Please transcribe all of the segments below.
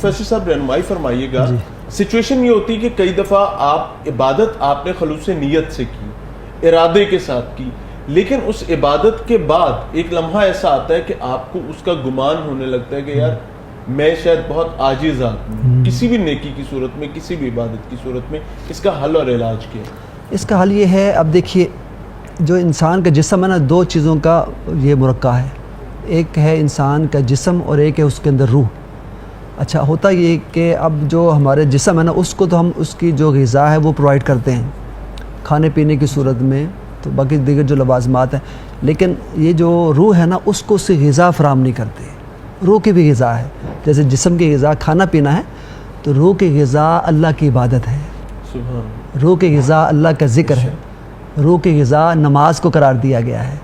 Professor साहब रहनुमाई फरमाइएगा, situation ये होती है कि कई दफ़ा आप इबादत आपने खलूस नीयत से की, इरादे के साथ की, लेकिन उस इबादत के बाद एक लम्हा ऐसा आता है कि आपको उसका गुमान होने लगता है कि यार मैं शायद बहुत आजिज़ आदमी हूँ, किसी भी नेकी की सूरत में, किसी भी इबादत की सूरत में। इसका हल और इलाज क्या है? इसका हल ये है, अब देखिए जो इंसान का जिस्म है ना, दो चीज़ों का ये मुरक्का है, एक है इंसान का जिस्म और एक है उसके अंदर रूह। अच्छा, होता ये कि अब जो हमारे जिस्म है ना, उसको तो हम उसकी जो ग़िज़ा है वो प्रोवाइड करते हैं खाने पीने की सूरत में, तो बाकी दीगर जो लवाज़मात हैं, लेकिन ये जो रूह है ना उसको उससे ग़िज़ा फ़राहम नहीं करते। रूह की भी ग़िज़ा है, जैसे जिस्म की ग़िज़ा खाना पीना है, तो रूह की ग़िज़ा अल्लाह की इबादत है, रूह की ग़िज़ा अल्लाह का ज़िक्र है, रूह की ग़िज़ा नमाज को करार दिया गया है।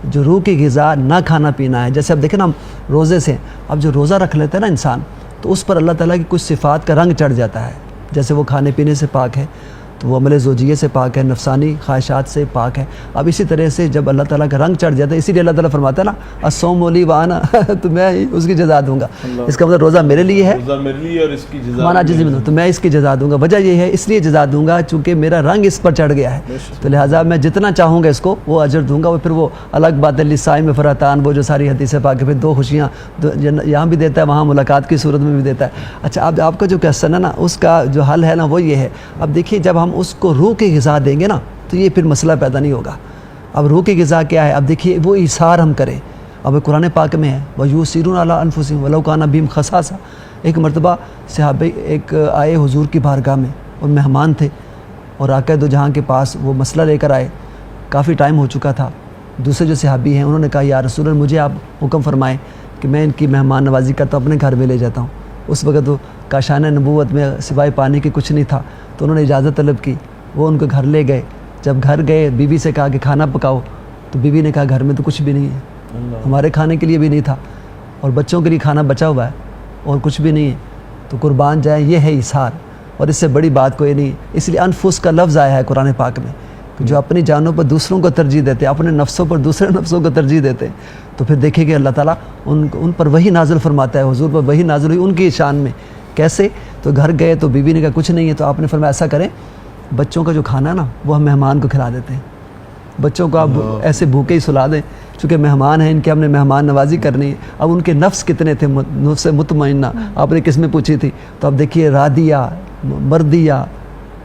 जो रूह की ग़िज़ा ना खाना पीना है, जैसे अब देखें ना हम रोज़े से, अब जो रोज़ा रख लेते हैं ना इंसान, तो उस पर अल्लाह ताला की कुछ सिफ़ात का रंग चढ़ जाता है, जैसे वो खाने पीने से पाक है तो वो अमल ज़ोजिये से पाक है, नफसानी ख्वाहिशात से पाक है। अब इसी तरह से जब अल्लाह ताला का रंग चढ़ जाता है, इसीलिए अल्लाह ताला फरमाता है ना, अस्सौमु ली व अना तो मैं उसकी जज़ा दूंगा। इसका मतलब रोज़ा मेरे लिए है, रोज़ा मेरे लिए और इसकी जज़ा माना जिस तो मैं इसकी जज़ा दूंगा। वजह ये है, इसलिए जज़ा दूंगा चूँकि मेरा रंग इस पर चढ़ गया है, तो लिहाजा मैं जितना चाहूँगा इसको वो अजर दूंगा। वो फिर वो अलग बात है, लिसाइम में फ़रहतान, वो जो सारी हदीसें पाक है, फिर दो खुशियाँ यहाँ भी देता है, वहाँ मुलाकात की सूरत में भी देता है। अच्छा, अब आपका जो क्वेश्चन है ना, उसका जो हल है ना वो ये है, अब देखिए जब हम उसको रूह की ग़िज़ा देंगे ना तो ये फिर मसला पैदा नहीं होगा। अब रूह की ग़िज़ा क्या है, अब देखिए वो इसार हम करें। अब कुरान पाक में है, वयूसिरून अला अनफुसिहिम वलौ काना बिहिम खसासा। एक मरतबा सहाबे एक आए हुजूर की बारगाह में और मेहमान थे, और आका दो जहां के पास वो मसला लेकर आए, काफ़ी टाइम हो चुका था। दूसरे जो सहाबी हैं उन्होंने कहा, या रसूल अल्लाह मुझे आप हुक्म फरमाएँ कि मैं इनकी मेहमान नवाज़ी करता हूँ, अपने घर में ले जाता हूँ। उस वक़्त वो काशान नबूवत में सिवाय पानी के कुछ नहीं था, तो उन्होंने इजाज़त तलब की, वो उनको घर ले गए। जब घर गए बीवी से कहा कि खाना पकाओ, तो बीवी ने कहा घर में तो कुछ भी नहीं है, हमारे खाने के लिए भी नहीं था, और बच्चों के लिए खाना बचा हुआ है और कुछ भी नहीं है, तो कुर्बान जाए। ये है इसार, और इससे बड़ी बात कोई नहीं। इसलिए अनफुस का लफ्ज़ आया है कुरान पाक में, कि जो अपनी जानों पर दूसरों को तरजीह देते हैं, अपने नफ्सों पर दूसरे नफ्सों को तरजीह देते हैं, तो फिर देखिए कि अल्लाह ताला उन पर वही नाज़िल फरमाता है, हुजूर पर वही नाज़िल हुई उनकी शान में। कैसे? तो घर गए तो बीवी ने कहा कुछ नहीं है, तो आपने फरमाया ऐसा करें, बच्चों का जो खाना है ना वो हम मेहमान को खिला देते हैं, बच्चों को आप ऐसे भूखे ही सुला दें, चूँकि मेहमान हैं, इनके हमने मेहमान नवाजी करनी है। अब उनके नफ्स कितने थे, नफ्स मुतमइन्ना आपने किस में पूछी थी, तो अब देखिए रादिया, मर्दिया,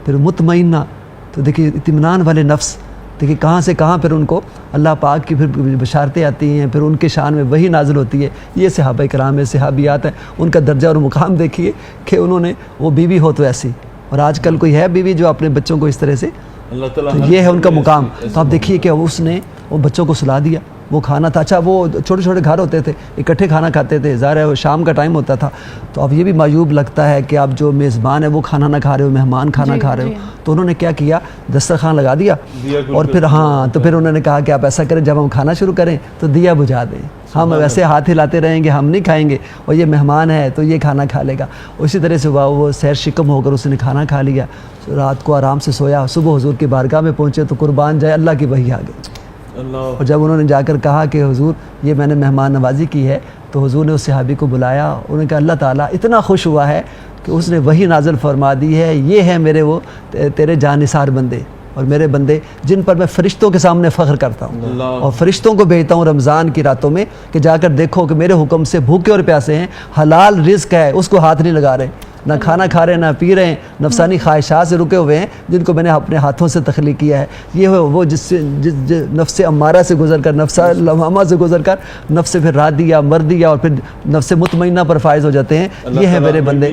फिर मुतमइन्ना, तो देखिए इत्मीनान वाले नफ्स, देखिए कहाँ से कहाँ फिर उनको अल्लाह पाक की फिर बशारतें आती हैं, फिर उनके शान में वही नाजिल होती है। ये सहाबा कराम है, सहाबियात हैं, उनका दर्जा और मुकाम देखिए कि उन्होंने वो बीवी हो तो ऐसी, और आजकल कोई है बीवी जो अपने बच्चों को इस तरह से, तो ये है उनका मुकाम। तो आप देखिए कि उसने वो बच्चों को सुला दिया, वो खाना था। अच्छा, वो छोटे छोटे घर होते थे, इकट्ठे खाना खाते थे, ज़ाहिर है वो शाम का टाइम होता था, तो अब ये भी मायूब लगता है कि आप जो मेज़बान है वो खाना ना खा रहे हो, मेहमान खाना खा रहे हो। तो उन्होंने क्या किया, दस्तरखान लगा दिया, और फिर हाँ, तो फिर उन्होंने कहा कि आप ऐसा करें, जब हम खाना शुरू करें तो दिया बुझा दें, हम वैसे हाथ हिलाते रहेंगे, हम नहीं खाएंगे, और ये मेहमान है तो ये खाना खा लेगा। उसी तरह से वो सैर शिकम होकर उसने खाना खा लिया, रात को आराम से सोया, सुबह हुजूर की बारगाह में पहुँचे तो कुर्बान जाए अल्लाह की वही आ गई। और जब उन्होंने जाकर कहा कि हुजूर ये मैंने मेहमान नवाजी की है, तो हुजूर ने उस सहाबी को बुलाया, उन्होंने कहा अल्लाह ताला इतना खुश हुआ है कि उसने वही नाज़िल फरमा दी है, ये है मेरे वो तेरे जानिसार बंदे और मेरे बंदे जिन पर मैं फ़रिश्तों के सामने फ़ख्र करता हूँ, और फ़रिश्तों को भेजता हूँ रमज़ान की रातों में कि जाकर देखो कि मेरे हुक्म से भूखे और प्यासे हैं, हलाल रिज़्क़ है, उसको हाथ नहीं लगा रहे, ना खाना खा रहे हैं, ना पी रहे हैं, नफसानी ख्वाहिशात से रुके हुए हैं जिनको मैंने अपने हाथों से तख्लीक किया है। ये वो जिससे नफ्स अम्मारा से गुजर कर, नफ्सा लवामा से गुजर कर नफ्स फिर रादिया, मर्दिया और फिर नफ्स मुतमइन्ना पर फायज हो जाते हैं। ये है मेरे बंदे।